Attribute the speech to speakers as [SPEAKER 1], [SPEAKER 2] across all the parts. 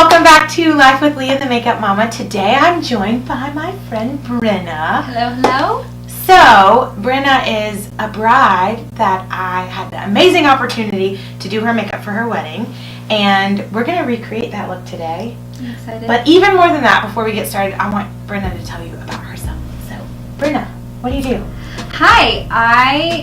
[SPEAKER 1] welcome back to Life with Leah, the Makeup Mama. Today I'm joined by my friend Brenna.
[SPEAKER 2] Hello, hello.
[SPEAKER 1] So, Brenna is a bride that I had the amazing opportunity to do her makeup for her wedding, and we're going to recreate that look today.
[SPEAKER 2] I'm excited.
[SPEAKER 1] But even more than that, before we get started, I want Brenna to tell you about herself. So, Brenna, what do you do?
[SPEAKER 2] Hi,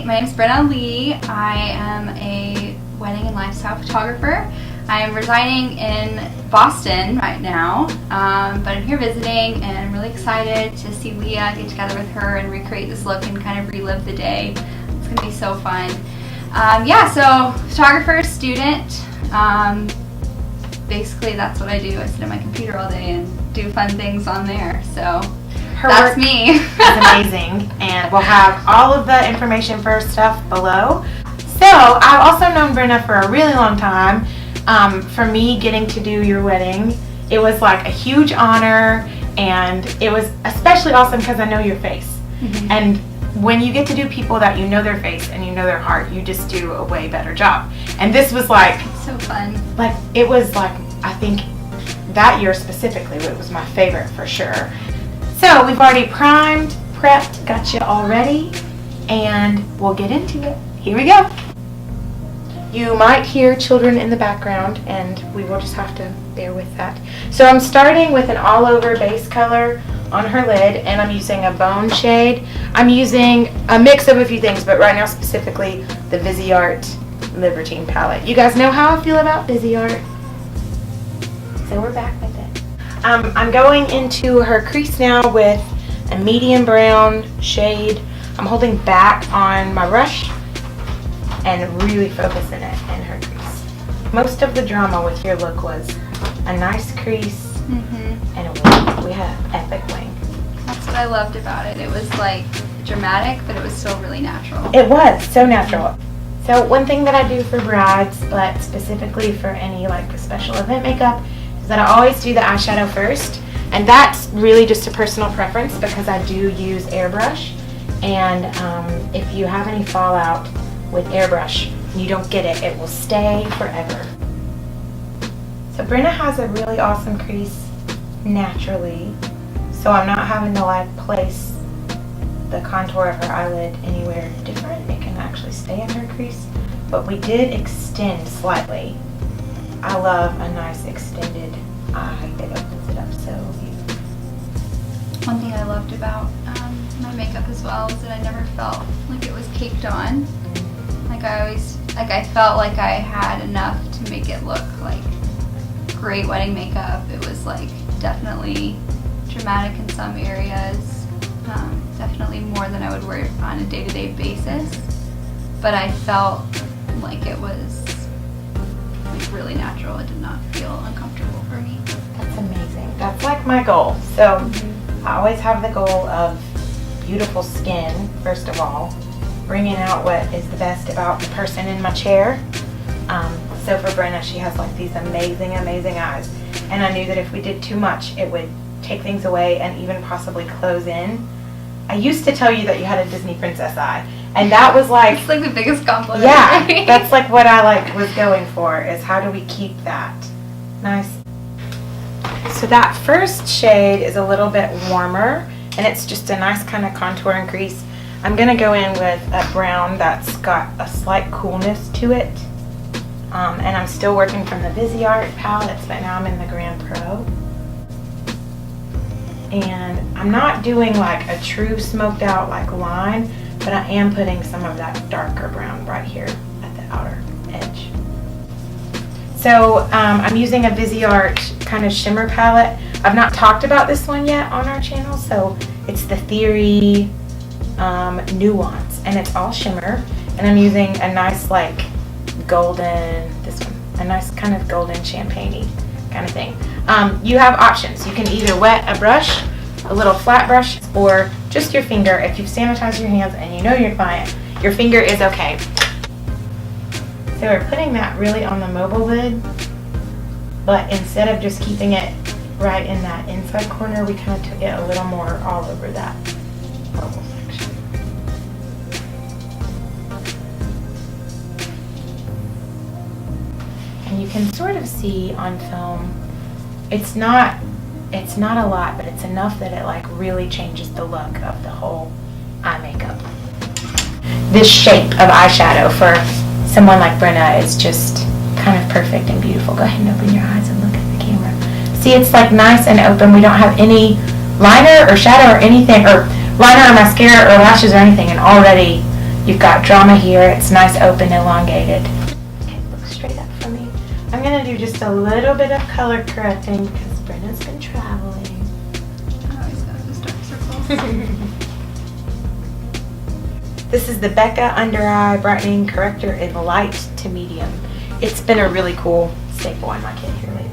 [SPEAKER 2] my name is Brittany Lee. I am a wedding and lifestyle photographer. I am residing in Boston right now, but I'm here visiting, and I'm really excited to see Leah, get together with her, and recreate this look and kind of relive the day. It's going to be so fun. So photographer, student. Basically, that's what I do. I sit at my computer all day and do fun things on there. So that's me.
[SPEAKER 1] It's amazing, and we'll have all of the information for her stuff below. So I've also known Brenna for a really long time. For me, getting to do your wedding, it was like a huge honor, and it was especially awesome because I know your face.
[SPEAKER 2] Mm-hmm.
[SPEAKER 1] And when you get to do people that you know their face and you know their heart, you just do a way better job. And this was like
[SPEAKER 2] so fun.
[SPEAKER 1] Like it was like, I think that year specifically, it was my favorite for sure. So we've already primed, prepped, got you all ready, and we'll get into it. Here we go. You might hear children in the background, and we will just have to bear with that. So I'm starting with an all-over base color on her lid, and I'm using a bone shade. I'm using a mix of a few things, but right now specifically the Viseart Libertine palette. You guys know how I feel about Viseart, so we're back with it. I'm going into her crease now with a medium brown shade. I'm holding back on my brush and really focusing it in her crease. Most of the drama with your look was a nice crease and a wing. We had an epic wing.
[SPEAKER 2] That's what I loved about it. It was like dramatic, but it was still really natural.
[SPEAKER 1] It was so natural. So one thing that I do for brides, but specifically for any like special event makeup, is that I always do the eyeshadow first. And that's really just a personal preference because I do use airbrush. And if you have any fallout with airbrush, you don't get it, it will stay forever. So Brenna has a really awesome crease naturally, so I'm not having to like place the contour of her eyelid anywhere different. It can actually stay in her crease, but we did extend slightly. I love a nice extended eye. It opens it up so beautifully.
[SPEAKER 2] One thing I loved about my makeup as well is that I never felt like it was caked on. I felt like I had enough to make it look like great wedding makeup. It was like definitely dramatic in some areas, definitely more than I would wear on a day-to-day basis. But I felt like it was like really natural. It did not feel uncomfortable for me.
[SPEAKER 1] That's amazing. That's like my goal. So I always have the goal of beautiful skin, first of all, bringing out what is the best about the person in my chair. So for Brenna, she has like these amazing, amazing eyes. And I knew that if we did too much, it would take things away and even possibly close in. I used to tell you that you had a Disney princess eye. And that was like...
[SPEAKER 2] It's like the biggest compliment.
[SPEAKER 1] Yeah, that's like what I like was going for, is how do we keep that nice. So that first shade is a little bit warmer, and it's just a nice kind of contour and crease. I'm going to go in with a brown that's got a slight coolness to it. And I'm still working from the Viseart palettes, but now I'm in the Grand Pro. And I'm not doing like a true smoked out like line, but I am putting some of that darker brown right here at the outer edge. So I'm using a Viseart kind of shimmer palette. I've not talked about this one yet on our channel, so it's the Theory Nuance, and it's all shimmer, and I'm using a nice like golden, this one, a nice kind of golden champagne-y kind of thing. You have options. You can either wet a brush, a little flat brush, or just your finger. If you've sanitized your hands and you know your client, your finger is okay. So we're putting that really on the mobile lid, but instead of just keeping it right in that inside corner, we kind of took it a little more all over that mobile section. And you can sort of see on film It's not a lot, but it's enough that it like really changes the look of the whole eye makeup. This shape of eyeshadow for someone like Brenna is just kind of perfect and beautiful. Go ahead and open your eyes and look at the camera. See, it's like nice and open. We don't have any liner or shadow or anything, or liner or mascara or lashes or anything, and already you've got drama here. It's nice, open, elongated. Okay, look straight up for me. I'm gonna do just a little bit of color correcting because Brenna's been traveling.
[SPEAKER 2] I always got those dark circles.
[SPEAKER 1] This is the Becca Under Eye Brightening Corrector in light to medium. It's been a really cool staple on my kit here lately.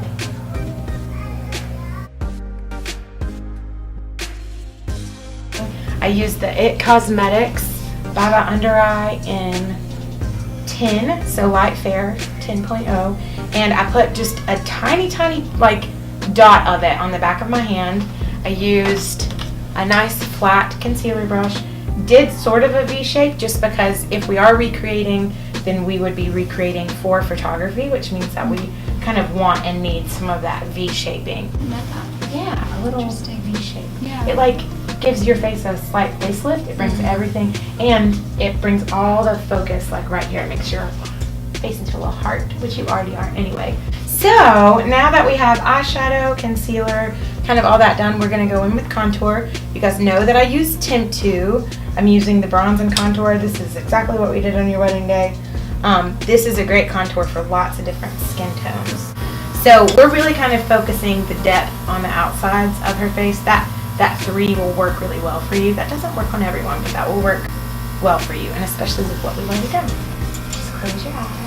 [SPEAKER 1] I used the It Cosmetics Baba Under Eye in 10, so light fair 10.0, and I put just a tiny like dot of it on the back of my hand. I used a nice flat concealer brush, did sort of a V shape just because if we are recreating, then we would be recreating for photography, which means that we kind of want and need some of that V shaping. Yeah, a little V shape.
[SPEAKER 2] Yeah.
[SPEAKER 1] It like gives your face a slight facelift. It brings everything, and it brings all the focus like right here. It makes your face into a little heart, which you already are anyway. So now that we have eyeshadow, concealer, kind of all that done, we're gonna go in with contour. You guys know that I use Tint 2. I'm using the bronze and contour. This is exactly what we did on your wedding day. This is a great contour for lots of different skin tones. So we're really kind of focusing the depth on the outsides of her face. That 3 will work really well for you. That doesn't work on everyone, but that will work well for you, and especially with what we've already done. Just close your eyes.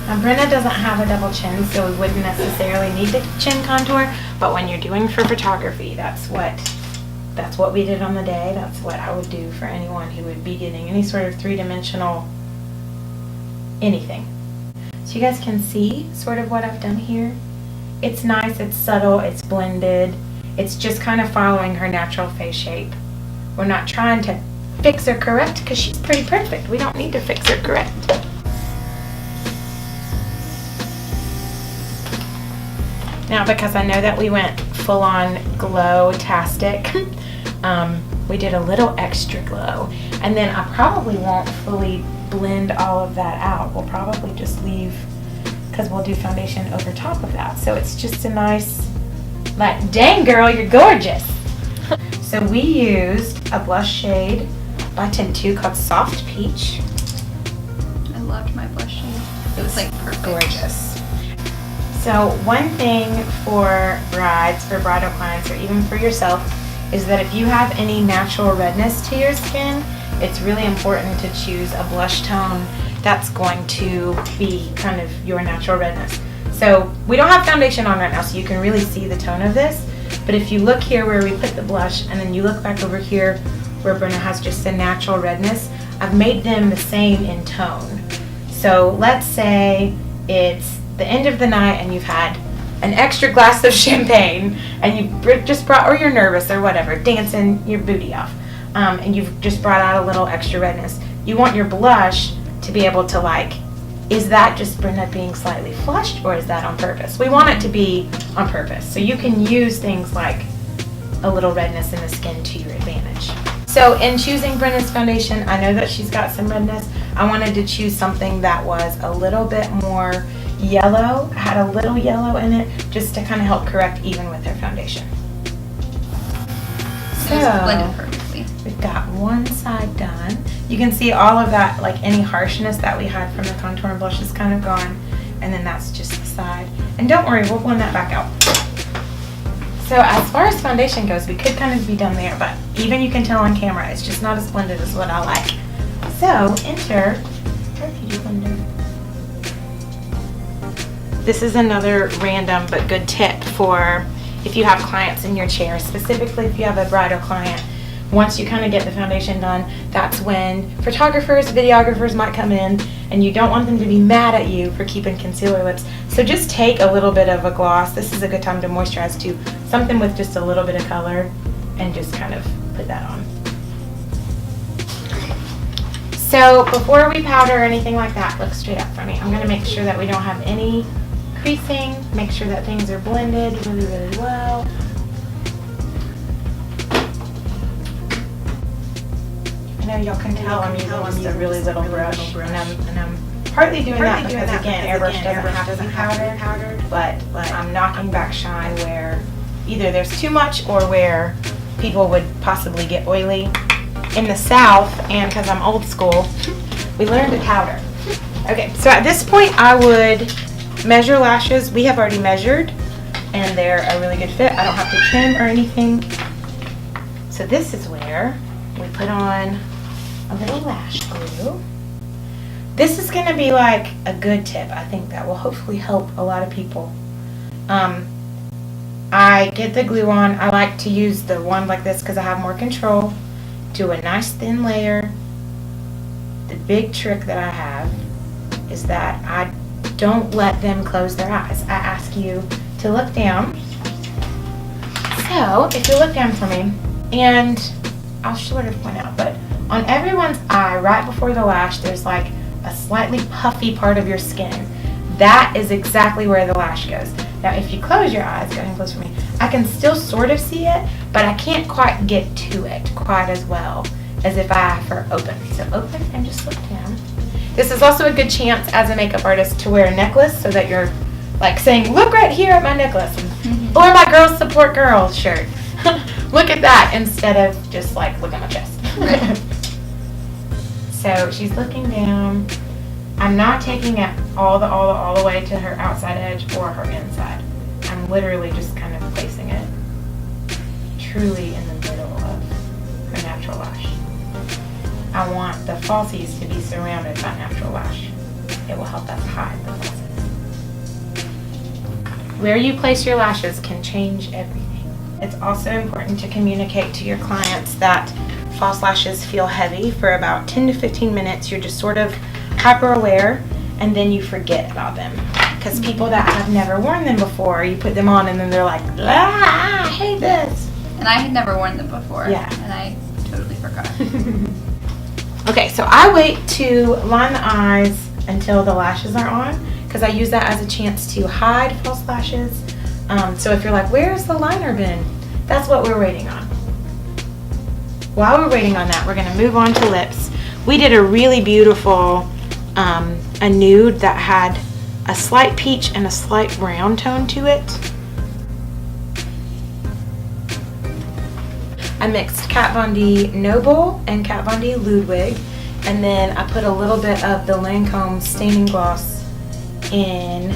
[SPEAKER 1] Now, Brenna doesn't have a double chin, so we wouldn't necessarily need the chin contour, but when you're doing for photography, that's what we did on the day. That's what I would do for anyone who would be getting any sort of 3-dimensional anything. So you guys can see sort of what I've done here. It's nice, it's subtle, it's blended. It's just kind of following her natural face shape. We're not trying to fix her correct because she's pretty perfect. We don't need to fix her correct. Now, because I know that we went full on glow-tastic, we did a little extra glow. And then I probably won't fully blend all of that out. We'll probably just leave, because we'll do foundation over top of that. So it's just a nice, like, dang girl, you're gorgeous. So we used a blush shade by Tint 2 called Soft Peach.
[SPEAKER 2] I loved my blush shade. It was like perfect.
[SPEAKER 1] Gorgeous. So one thing for brides, for bridal clients, or even for yourself, is that if you have any natural redness to your skin, it's really important to choose a blush tone that's going to be kind of your natural redness. So we don't have foundation on right now, so you can really see the tone of this. But if you look here where we put the blush, and then you look back over here where Brenna has just a natural redness, I've made them the same in tone. So let's say it's the end of the night and you've had an extra glass of champagne and you just brought, or you're nervous or whatever, dancing your booty off, and you've just brought out a little extra redness. You want your blush to be able to, like, is that just Brenna being slightly flushed, or is that on purpose? We want it to be on purpose. So you can use things like a little redness in the skin to your advantage. So in choosing Brenna's foundation, I know that she's got some redness. I wanted to choose something that was a little bit more yellow, had a little yellow in it, just to kind of help correct even with her foundation.
[SPEAKER 2] So it's blended perfectly.
[SPEAKER 1] We've got one side done. You can see all of that, like any harshness that we had from the contour and blush is kind of gone, and then that's just the side. And don't worry, we'll blend that back out. So as far as foundation goes, we could kind of be done there, but even you can tell on camera, it's just not as blended as what I like. So enter our beauty blender. This is another random but good tip for if you have clients in your chair, specifically if you have a bridal client. Once you kind of get the foundation done, that's when photographers, videographers might come in, and you don't want them to be mad at you for keeping concealer lips. So just take a little bit of a gloss. This is a good time to moisturize too. Something with just a little bit of color, and just kind of put that on. So So before we powder or anything like that, look straight up for me. I'm gonna make sure that we don't have any creasing, make sure that things are blended really, really well. I know y'all can tell I'm using just a really little brush, and I'm partly doing that because again, airbrush doesn't have to be powdered, but I'm knocking back shine where either there's too much or where people would possibly get oily. In the South, and because I'm old school, we learned to powder. Okay, so at this point I would measure lashes. We have already measured, and they're a really good fit. I don't have to trim or anything. So this is where we put on a little lash glue. This is going to be like a good tip. I think that will hopefully help a lot of people. I get the glue on. I like to use the one like this because I have more control. Do a nice thin layer. The big trick that I have is that I don't let them close their eyes. I ask you to look down. So if you look down for me, and I'll sort of point out, but on everyone's eye, right before the lash, there's like a slightly puffy part of your skin. That is exactly where the lash goes. Now, if you close your eyes, go ahead and close for me, I can still sort of see it, but I can't quite get to it quite as well as if I have her open. So open and just look down. This is also a good chance as a makeup artist to wear a necklace so that you're like saying, look right here at my necklace, or my Girls Support Girls shirt. Look at that instead of just like, look at my chest.
[SPEAKER 2] Right.
[SPEAKER 1] So she's looking down. I'm not taking it all the way to her outside edge or her inside. I'm literally just kind of placing it truly in the middle of her natural lash. I want the falsies to be surrounded by natural lash. It will help us hide the falsies. Where you place your lashes can change everything. It's also important to communicate to your clients that false lashes feel heavy for about 10 to 15 minutes. You're just sort of hyper aware, and then you forget about them. Because people that have never worn them before, you put them on and then they're like, ah, I hate this.
[SPEAKER 2] And I had never worn them before.
[SPEAKER 1] Yeah.
[SPEAKER 2] And I totally forgot.
[SPEAKER 1] Okay, so I wait to line the eyes until the lashes are on, because I use that as a chance to hide false lashes. So if you're like, where's the liner been? That's what we're waiting on. While we're waiting on that, we're going to move on to lips. We did a really beautiful a nude that had a slight peach and a slight brown tone to it. I mixed Kat Von D Noble and Kat Von D Ludwig, and then I put a little bit of the Lancome Staining Gloss in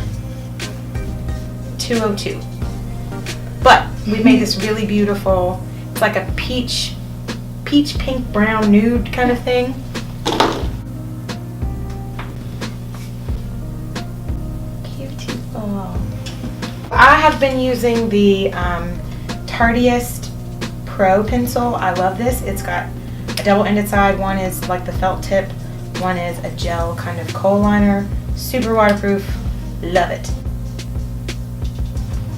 [SPEAKER 1] 202. But we made this really beautiful, it's like a peach pink brown nude kind of thing. Beautiful. I have been using the Tardiest Pro pencil. I love this. It's got a double-ended side. One is like the felt tip. One is a gel kind of kohl liner. Super waterproof. Love it.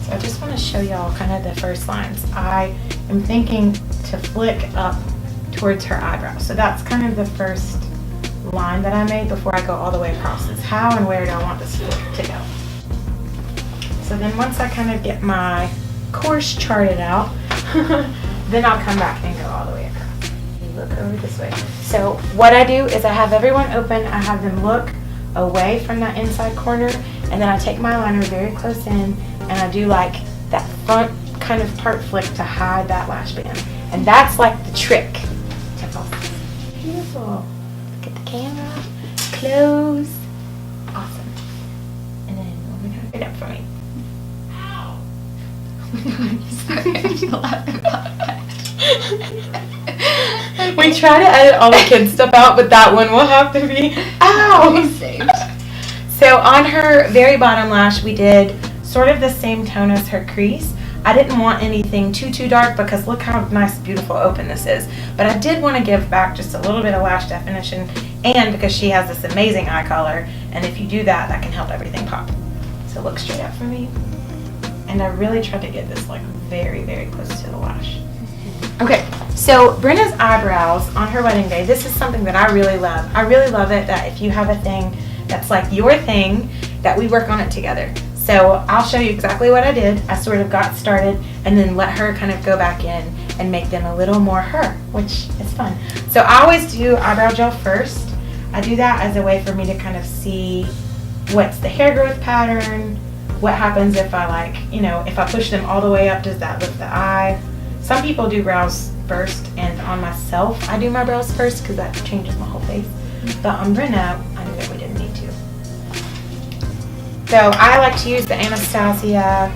[SPEAKER 1] So I just want to show y'all kind of the first lines. I am thinking to flick up towards her eyebrow. So that's kind of the first line that I made before I go all the way across. Is how and where do I want this flick to go. So then once I kind of get my course charted out, then I'll come back and go all the way across. You look over this way. So what I do is I have everyone open, I have them look away from that inside corner, and then I take my liner very close in, and I do like that front kind of part flick to hide that lash band. And that's like the trick to focus. Beautiful. Look at the camera. Close. Awesome. And then we're going to get up for me. Ow.
[SPEAKER 2] Sorry, I'm still laughing about that.
[SPEAKER 1] We try to edit all the kids stuff out, but that one will have to be ow.
[SPEAKER 2] Saved.
[SPEAKER 1] So on her very bottom lash, we did sort of the same tone as her crease. I didn't want anything too dark because look how nice, beautiful open this is. But I did want to give back just a little bit of lash definition, and because she has this amazing eye color, and if you do that, that can help everything pop. So look straight up for me. And I really tried to get this like very close to the lash. Okay, so Brenna's eyebrows on her wedding day, this is something that I really love. I really love it that if you have a thing that's like your thing, that we work on it together. So I'll show you exactly what I did. I sort of got started and then let her kind of go back in and make them a little more her, which is fun. So I always do eyebrow gel first. I do that as a way for me to kind of see what's the hair growth pattern, what happens if I like, if I push them all the way up, does that lift the eye? Some people do brows first, and on myself, I do my brows first because that changes my whole face. But on Brenna, I knew that we didn't need to. So I like to use the Anastasia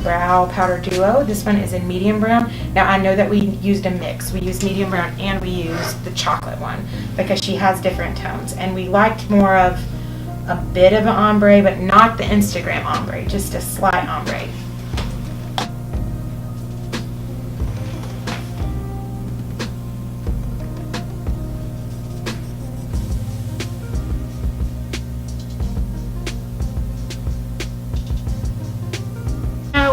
[SPEAKER 1] Brow Powder Duo. This one is in medium brown. Now I know that we used a mix. We used medium brown and we used the chocolate one because she has different tones. And we liked more of a bit of an ombre, but not the Instagram ombre, just a slight ombre.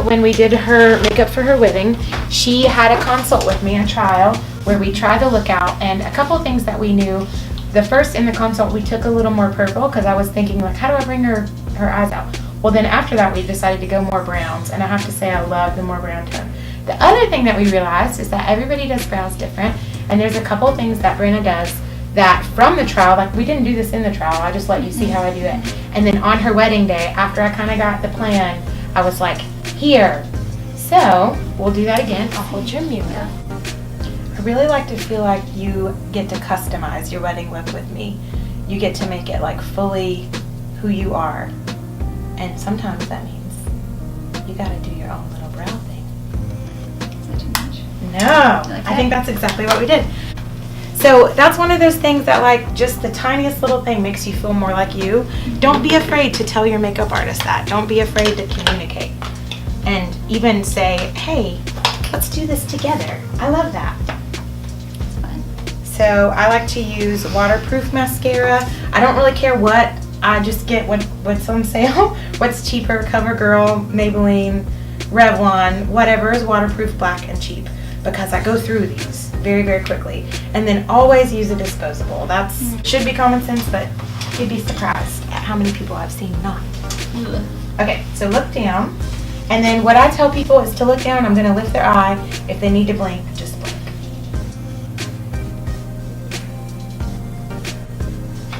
[SPEAKER 1] When we did her makeup for her wedding, she had a consult with me, a trial, where we tried the look out, and a couple of things that we knew. The first in the consult, we took a little more purple because I was thinking, like, how do I bring her eyes out? Well, then after that, we decided to go more browns, and I have to say I love the more brown tone. The other thing that we realized is that everybody does brows different, and there's a couple of things that Brenna does that from the trial, like we didn't do this in the trial, I just let you see how I do it. And then on her wedding day, after I kind of got the plan, I was like, here. So we'll do that again. I'll hold your mirror. I really like to feel like you get to customize your wedding look with me. You get to make it like fully who you are. And sometimes that means you gotta do your own little brow thing.
[SPEAKER 2] Is that too much?
[SPEAKER 1] No, I think that's exactly what we did. So that's one of those things that like just the tiniest little thing makes you feel more like you. Don't be afraid to tell your makeup artist that. Don't be afraid to communicate. And even say, hey, let's do this together. I love that.
[SPEAKER 2] It's fun.
[SPEAKER 1] So I like to use waterproof mascara. I don't really care what. I just get what's on sale. What's cheaper, CoverGirl, Maybelline, Revlon, whatever is waterproof, black, and cheap. Because I go through these very, very quickly. And then always use a disposable. That should be common sense, but you'd be surprised at how many people I've seen not.
[SPEAKER 2] Ugh.
[SPEAKER 1] Okay, so look down. And then what I tell people is to look down. I'm going to lift their eye. If they need to blink, just blink.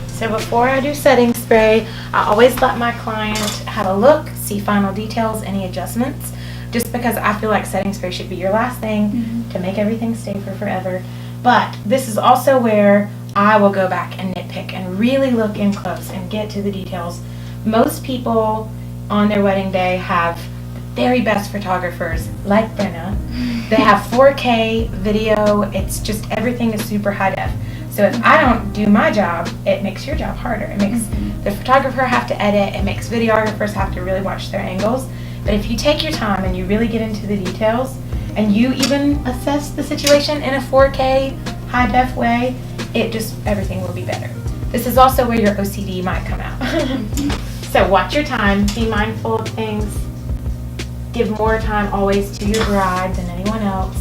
[SPEAKER 1] So before I do setting spray, I always let my client have a look, see final details, any adjustments, just because I feel like setting spray should be your last thing to make everything stay for forever. But this is also where I will go back and nitpick and really look in close and get to the details. Most people on their wedding day have very best photographers like Brenna. They have 4K video. It's just everything is super high def. So if I don't do my job, it makes your job harder. It makes the photographer have to edit. It makes videographers have to really watch their angles. But if you take your time and you really get into the details and you even assess the situation in a 4K high def way, everything will be better. This is also where your OCD might come out. So watch your time. Be mindful of things. Give more time always to your bride than anyone else.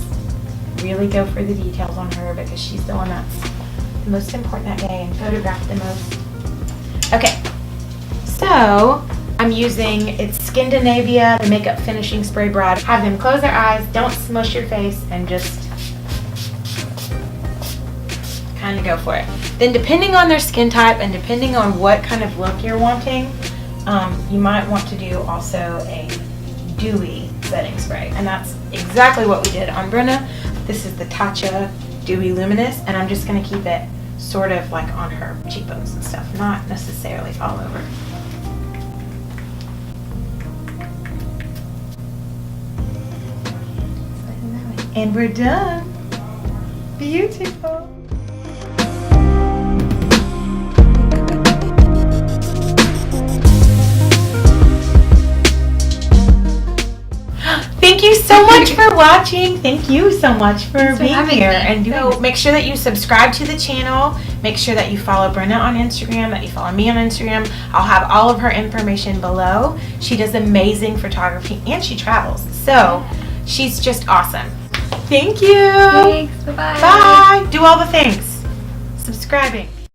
[SPEAKER 1] Really go for the details on her because she's the one that's the most important that day and photograph the most. Okay, so I'm using, it's Skindinavia, the Makeup Finishing Spray Bride. Have them close their eyes, don't smush your face, and just kind of go for it. Then depending on their skin type and depending on what kind of look you're wanting, you might want to do also a dewy setting spray, and that's exactly what we did on Brenna. This is the Tatcha Dewy Luminous, and I'm just going to keep it sort of like on her cheekbones and stuff, not necessarily all over. And we're done. Beautiful. Thank you so much for watching. Thank you so much for being here. And make sure that you subscribe to the channel. Make sure that you follow Brenna on Instagram, that you follow me on Instagram. I'll have all of her information below. She does amazing photography and she travels. So she's just awesome. Thank you.
[SPEAKER 2] Thanks. Bye-bye.
[SPEAKER 1] Bye. Do all the things. Subscribing.